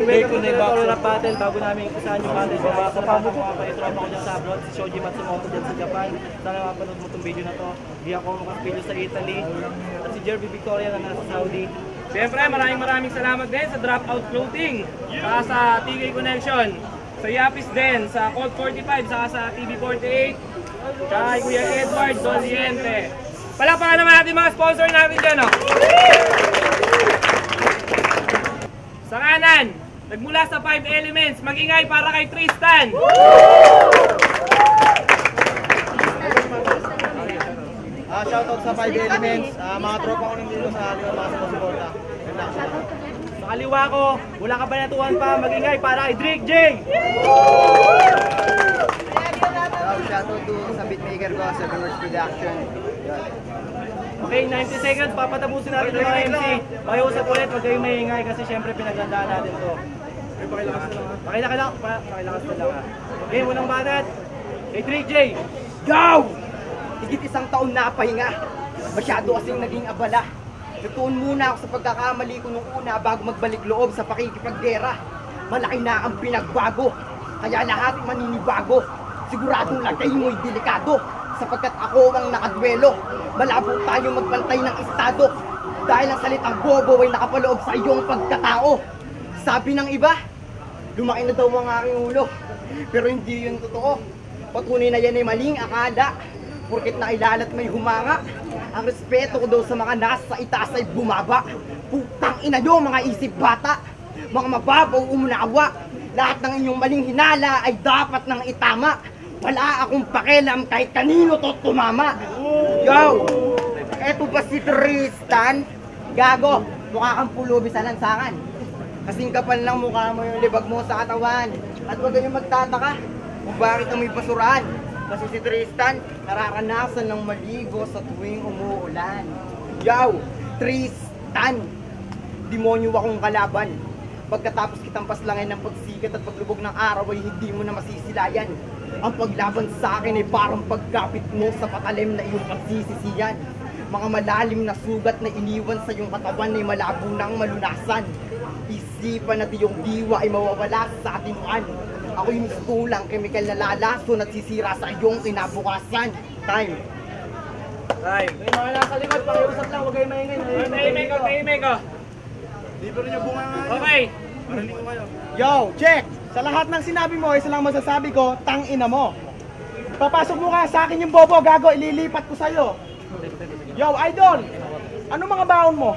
welcome to the rap battle. Bago namin isahan yung battle, babasa na ng mga kaitropa ko dyan sa abroad, si Shoji Matsumoto dyan sa Japan. Sana mapanood mo itong video na to. Giacomo Caspillo sa Italy, at si Jerby Victoria na nasa Saudi. Siyempre, maraming salamat din sa Dropout Clothing, saka sa TK Connection, sa Yapis din, sa Code 45, saka sa TV48, saka kay Kuya Edward Doliente. Palakpakan naman natin mga sponsor natin dyan, oh. Sa kanan, nagmula sa 5 Elements, mag-ingay para kay Tristan. Shoutout sa 5 Elements, mga tropa ko rin dito sa Liwa, mga sumusuporta. Sa kaliwa ko, wala ka banatuan pa, mag-ingay para kay Drake J. Shoutout to sa beatmaker ko, sa Viewers Production. Okay, 90 seconds, papatapusin natin yung mga MC. Pakiusap ulit, huwag kayong maingay kasi syempre pinagandaan natin to. Pakilakas na lang ha. Okay, unang banat, kay Drake J. Go! Higit isang taon na pahinga. Masyado kasing naging abala. Natuon muna ako sa pagkakamali ko nung una bago magbalik loob sa pakikipaggera. Malaki na ang pinagbago, kaya lahat maninibago. Siguradong lagay mo'y delikado, sapagkat ako ang nakadwelo. Malabo tayo magbantay ng estado, dahil ang salitang bobo ay nakapaloob sa iyong pagkatao. Sabi ng iba, lumaki na daw ang aking ulo, pero hindi yun totoo. Patunay na yan ay maling akala, porket nailalat may humanga. Ang respeto ko daw sa mga nasa itaas ay bumaba. Putang ina nyo mga isip bata, mga mababaw umunawa. Lahat ng inyong maling hinala ay dapat nang itama. Wala akong pakialam kahit kanino to tumama. Yo! Eto ba si Tristan? Gago, mukha kang pulubi sa lansangan. Kasing kapal lang mukha mo yung libag mo sa katawan. At huwag kayong magtataka kung bakit may basurahan. Kasi si Tristan, nararanasan ng maligo sa tuwing umuulan. Yo! Tristan! Demonyo akong kalaban. Pagkatapos kitang paslangin ng pagsikat at paglubog ng araw ay hindi mo na masisilayan. Ang paglaban sa akin ay parang pagkapit mo sa patalim na iyong pagsisisiyan. Mga malalim na sugat na iniwan sa iyong katawan ay malabo nang malunasan. Isipan at iyong diwa ay mawawala sa atingan. Ako'y mistulang kemikal na lalason at sisira sa iyong kinabukasan. Time. Time. May mga nasa likod, pakiusap lang, huwag kayong maingay. Tahimik ko. Di pa rin yung bunga nga. Okay. Marinig ko kayo. Yo, check! Sa lahat ng sinabi mo, isa lang masasabi ko, tang ina mo. Papasok mo ka sa akin yung bobo, gago, ililipat ko sa'yo. Yo, idol! Ano mga baon mo?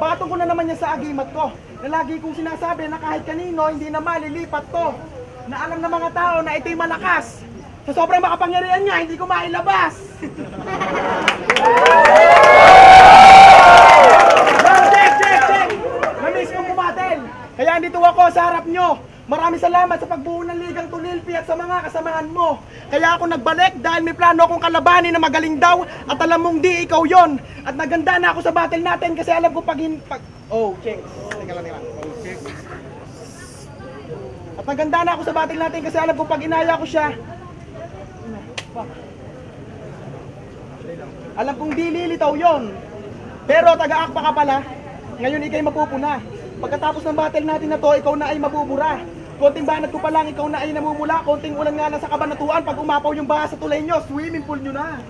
Patong ko na naman yan sa agimat ko. Na lagi kong sinasabi na kahit kanino, hindi na malilipat to. Na alam ng mga tao na ito'y malakas. Sa sobrang makapangyarihan niya, hindi ko mailabas. Yo, check! Na-miss kong bumatel. Kaya andito ako sa harap nyo. Maraming salamat sa pagbuo ng Ligang Tunilpi at sa mga kasamahan mo. Kaya ako nagbalik dahil may plano akong kalabanin na magaling daw at alam mong di ikaw yon. At naganda na ako sa battle natin kasi alam ko Oh, check. Teka lang. At naganda na ako sa battle natin kasi alam ko pag inaya ko siya. Alam kong di lilitaw yon. Pero taga-akpa ka pala. Ngayon ikay mapupuna. Pagkatapos ng battle natin na to, ikaw na ay mabubura. Konting banat ko pa lang, ikaw na ay namumula. Konting ulan nga lang sa kabanatuan, pag umapaw yung baha sa tulay nyo, swimming pool nyo na.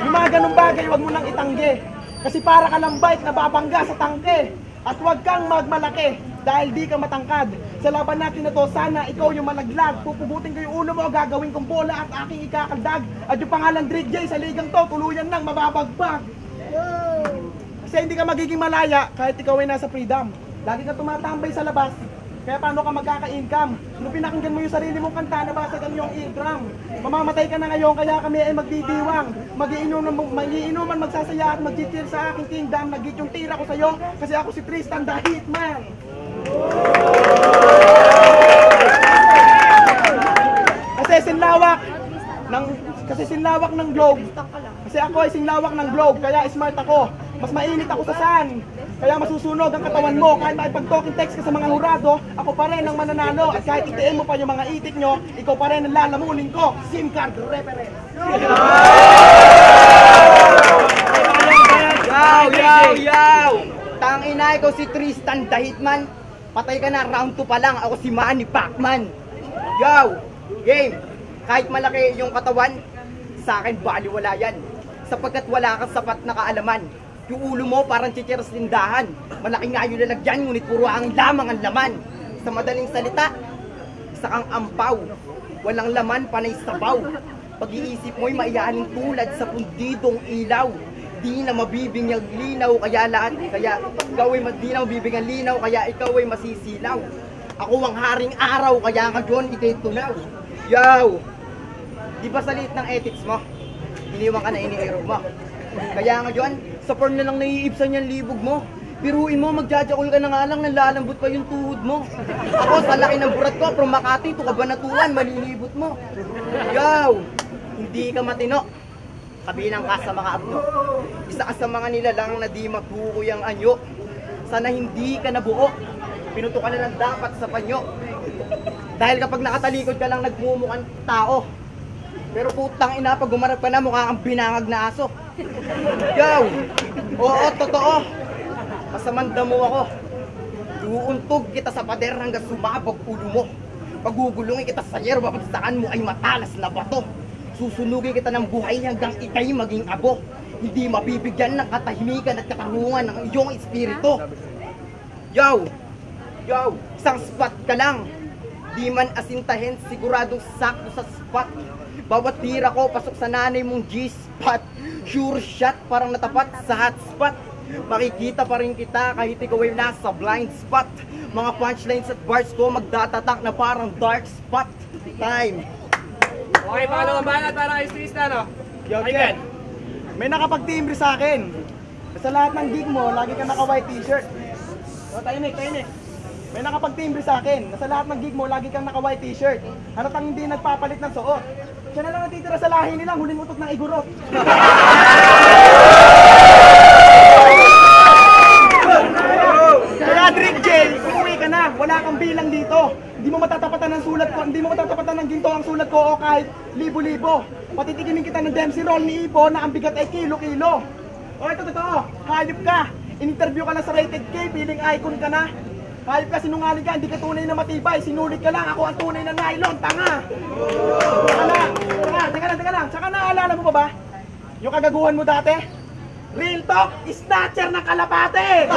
Yung mga ganung bagay, wag mo nang itangge. Kasi para ka lang bike na babangga sa tangke. At wag kang magmalaki, dahil di ka matangkad. Sa laban natin na to, sana ikaw yung malaglag. Pupugutin ko yung ulo mo, gagawin kong bola at aking ikakaldag. At yung pangalan Drake J sa ligang to, tuluyan nang mababagbag. Kasi hindi ka magiging malaya kahit ikaw ay nasa freedom. Lagi ka tumatambay sa labas. Kaya paano ka magkaka-income? Nung pinakinggan mo yung sarili mong kanta, nabasagan yung eardrum. Mamamatay ka na ngayon, kaya kami ay magdidiwang. Magiinuman, magsasaya at mag-cheer sa aking kingdom. Nag-hit yung tira ko sa'yo, kasi ako si Tristan the Hitman. Kasi sinlawak ng globe. Kasi ako ay sinlawak ng globe, kaya smart ako. Mas mainit ako sa sun. Kaya masusunog ang katawan mo. Kahit makipag-talking text ka sa mga hurado, ako pa rin ang mananalo. At kahit itiin mo pa yung mga itik nyo, ikaw pa rin ang lalamunin ko. SIM card reference. Yaw! Tangina, ikaw si Tristan the Hitman. Patay ka na, round 2 pa lang, ako si Manny Pacman. Yo! Game! Kahit malaki yung katawan, sa akin baliwala yan. Sapagkat wala kang sapat na kaalaman. Yung ulo mo parang chicheros tindahan. Malaki nga yung lalagyan, ngunit puro ang lamang ang laman. Sa madaling salita, isa kang ampaw. Walang laman, panay sabaw. Pag-iisip mo'y maiyaning tulad sa pundidong ilaw. Di na mabibigyang linaw, kaya ikaw ay di na mabibigyang linaw, kaya ikaw ay masisilaw. Ako ang haring araw, kaya ngayon ikay tunaw. Yo! Di ba sa liit ng ethics mo? Iniwan ka na iniero mo. Kaya ngayon, sa porn na lang naiibsan yung libog mo. Piruin mo, magjajakol ka na nga lang, nalalambot pa yung tuhod mo. Ako, sa laki ng burat ko, from Makati to Cabanatuan, malilibot mo. Yo! Hindi ka matino. Kabilang ka sa mga abno. Isa ka sa mga nilalang na di matukoy ang anyo. Sana hindi ka nabuo. Pinuto ka na lang dapat sa panyo. Dahil kapag nakatalikod ka lang nagmumukhang tao. Pero putang ina, pag gumarap ka na, mukha kang binangag na aso. Yo! Oo, totoo. Masamanda mo ako. Duuntog kita sa pader hanggang sumabog ulo mo. Pagugulungin kita sa yerba, pagsakan mo ay matalas na bato. Susunugin kita ng buhay hanggang ikay maging abo. Hindi mabibigyan ng katahimikan at katarungan ng iyong espiritu. Yo! Yo! Isang spot ka lang. Di man asintahin, siguradong sakto sa spot. Bawat tira ko, pasok sa nanay mong G-spot. Sure shot, parang natapat sa hotspot. Makikita pa rin kita kahit ikaw ay nasa blind spot. Mga punchlines at bars ko magdatatak na parang dark spot. Time. Okay, pangalawang banat para kay Tristan, no? Yo, Ay, Ken. May nakapag-timbre sa akin. Sa lahat ng gig mo, lagi ka naka-white t-shirt. O, tahimik. May nakapag-timbre sa akin. Sa lahat ng gig mo, lagi kang naka-white t-shirt. Halatang hindi nagpapalit ng suot. Siya na lang natitira sa lahi nilang huling utot ng igurot. Kaya Drake J, umuwi ka na. Wala kang bilang dito. Hindi mo matatapatan ng sulat ko, hindi mo matatapatan ng ginto ang sulat ko o kahit libo-libo. Patitikimin kita ng Dempsey roll ni Ipo na ang bigat ay kilo-kilo. O ito totoo, hayop ka. In-interview ka lang sa Rated K, feeling icon ka na. Hayop ka, sinungaling ka, hindi ka tunay na matibay. Sinulit ka lang, ako ang tunay na nylon, tanga. Teka lang. Tsaka naalala mo pa ba? Yung kagaguhan mo dati? Real talk, snatcher ng kalapate!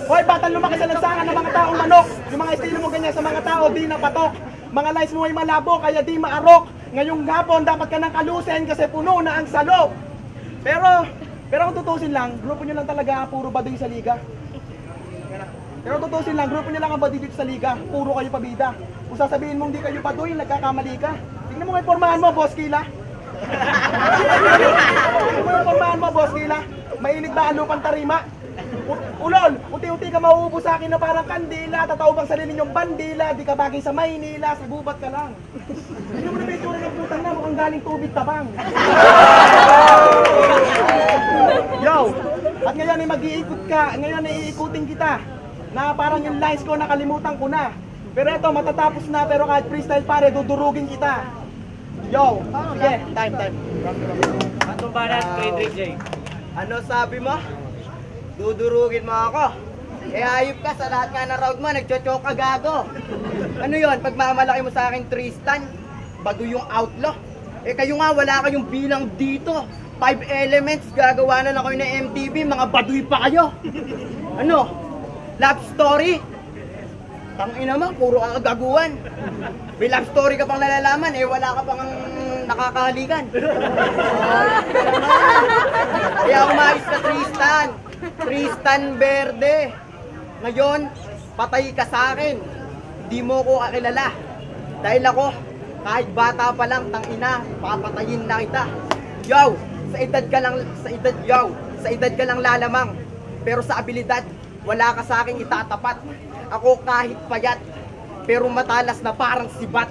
Hoy, batang lumaki sa lansangan ng mga taong manok. Yung mga estilo mo ganyan sa mga tao, di napatok. Mga lines mo ay malabo, kaya di maarok. Ngayong hapon, dapat ka ng kalusin kasi puno na ang salop. Pero kung tutusin lang, grupo nyo lang talaga puro baduy sa liga. Pero tutusin lang, grupo nyo lang ang baduy dito sa liga. Puro kayo pabida. Kung sasabihin mong di kayo baduy, nagkakamali ka. Tingnan mo nga yung pormahan mo, Boss Kila. Tingnan mo yung pormahan mo, Boss Kila. Mainit ba ang lupang tarima? Ulol, unti-unti ka mauubos sa akin na parang kandila. Tataubang sarili ninyong bandila. Di ka bagay sa Maynila, sa gubat ka lang. Tingnan mo na may tsura ng putang na, mukhang galing tubig tabang. Yo, at ngayon ay mag-iikot ka. Ngayon ay iikutin kita. Na parang yung lines ko nakalimutan ko na. Pero ito, matatapos na, pero kahit freestyle pare, dudurugin kita. Yo, sige, time. Atong banat kay Drake J. Ano sabi mo? Dudurugin mo ako. Eh ayop ka, sa lahat nga ng round mo, nagchochok ka gago. Ano yon? Pagmamalaki mo sa akin, Tristan, bago yung outlaw. Eh kayo nga, wala kayong bilang dito. 5 elements, gagawa na lang kayo ng MTV, mga baduy pa kayo. Ano? Love story? Tangina mo, puro kagaguhan. May love story ka pang nalalaman, eh wala ka pang nakakahalikan. Kaya umayos ka, Tristan Verde. Ngayon, patay ka sa akin. Hindi mo ko kakilala. Dahil ako, kahit bata pa lang, tangina, papatayin na kita. Yo, sa edad ka lang lalamang. Pero sa abilidad, wala ka sa akin itatapat. Ako kahit payat, pero matalas na parang sibat.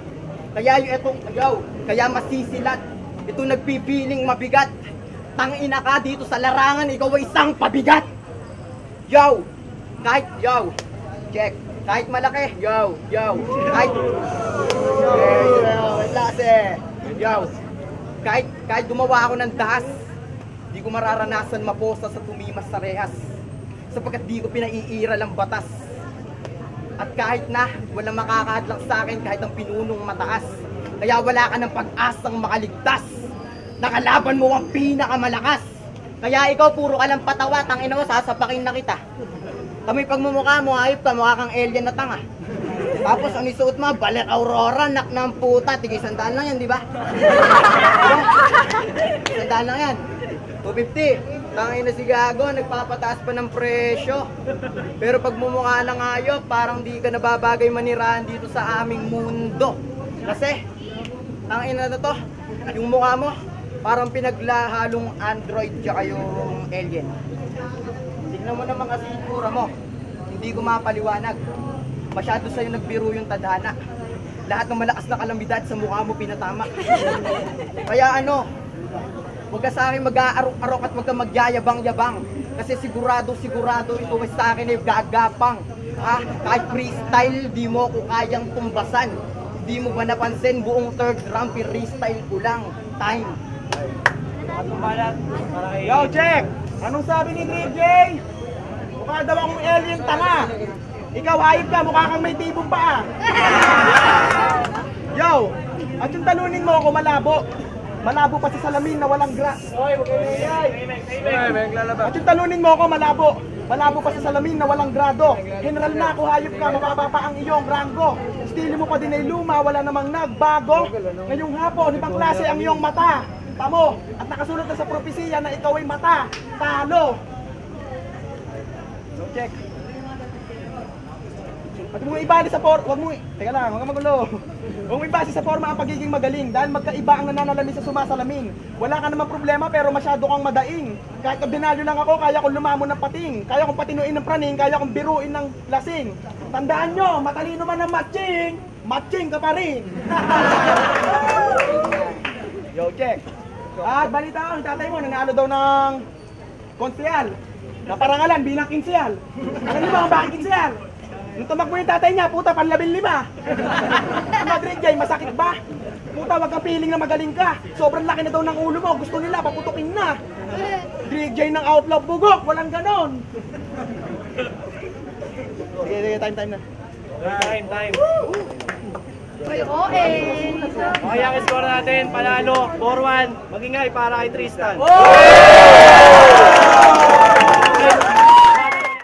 Kaya masisilat. Ito nagpipiling mabigat. Tangina ka dito sa larangan, ikaw ay isang pabigat. Yo, check. Kahit malaki, kahit gumawa ako ng dahas, Di ko mararanasan maposa sa tumimas sa rehas, sapagkat di ko pinaiiral ang batas. At kahit na walang makakadlang sa akin kahit ang pinunong mataas, kaya wala ka ng pag-asang makaligtas. Nakalaban mo ang pinakamalakas. Kaya ikaw puro ka lang patawa, tangina mo, sasapakin na kita. Kami pagmumukha mo, ayop ka, mukha kang alien na tanga. Tapos ang isuot mo, Baler Aurora, nak ng puta, tig 100 lang yan, di ba? 100 lang yan. 250. Tangin na si Gago, nagpapataas pa ng presyo. Pero pag mumukha ng ayop, parang di ka nababagay manirahan dito sa aming mundo. Kasi, tangin na to, yung mukha mo, parang pinaglahalong android tsaka yung alien. Tignan mo naman kasi yung itsura mo. Hindi ko mapaliwanag. Masyado sa'yo nagbiro yung tadhana. Lahat ng malakas na kalamidad sa mukha mo pinatama. Kaya ano, huwag ka sa akin mag-aarok-arok at huwag ka magyayabang-yabang. Kasi sigurado ito ay sa akin ay gagapang. Ha? Kahit freestyle, di mo ko kayang tumbasan. Di mo ba napansin, buong third round, freestyle ko lang. Time. Yo, check! Anong sabi ni DJ? Mukha daw akong alien tanga. Ikaw hayop ka, mukha kang may tibong paa. Yo! At yung talunin mo ako malabo. Malabo pa sa salamin na walang grass. At yung talunin mo ako malabo. Malabo pa sa salamin na walang grado. General na ako, hayop ka, mababa pa ang iyong rango. Estilo mo pa din ay luma, wala namang nagbago. Ngayong hapon, ibang klase ang iyong mata. Tamo, at nakasulat na sa propesiya na ikaw ay mata. Talo. So check. At mo ibali sa teka lang, huwag kang magulo. Huwag mo ibase sa forma ang pagiging magaling dahil magkaiba ang nananalamin sa sumasalamin. Wala ka namang problema pero masyado kang madaing. Kahit ordinaryo lang ako, kaya kong lumamon ng pating. Kaya kong patinuin ng praning, kaya kong biruin ng lasing. Tandaan nyo, matalino man ang matching, matching ka pa rin. Yo, check. At balita ko, ang tatay mo nanalo daw ng konsyal. Naparangalan bilang kinsyal. Alam niyo ba kung bakit kinsyal? Nung tumakbo yung tatay niya, puta, panlabil 5. Madrid Jay, masakit ba? Puta, wag kang piling na magaling ka. Sobrang laki na daw ng ulo mo, gusto nila, paputukin na. Drake Jay ng outlaw bugok, walang ganon. Sige, time na. Time. Uy, OA! Okay, ang score natin, panalo, 4-1. Magingay para kay Tristan. Oh!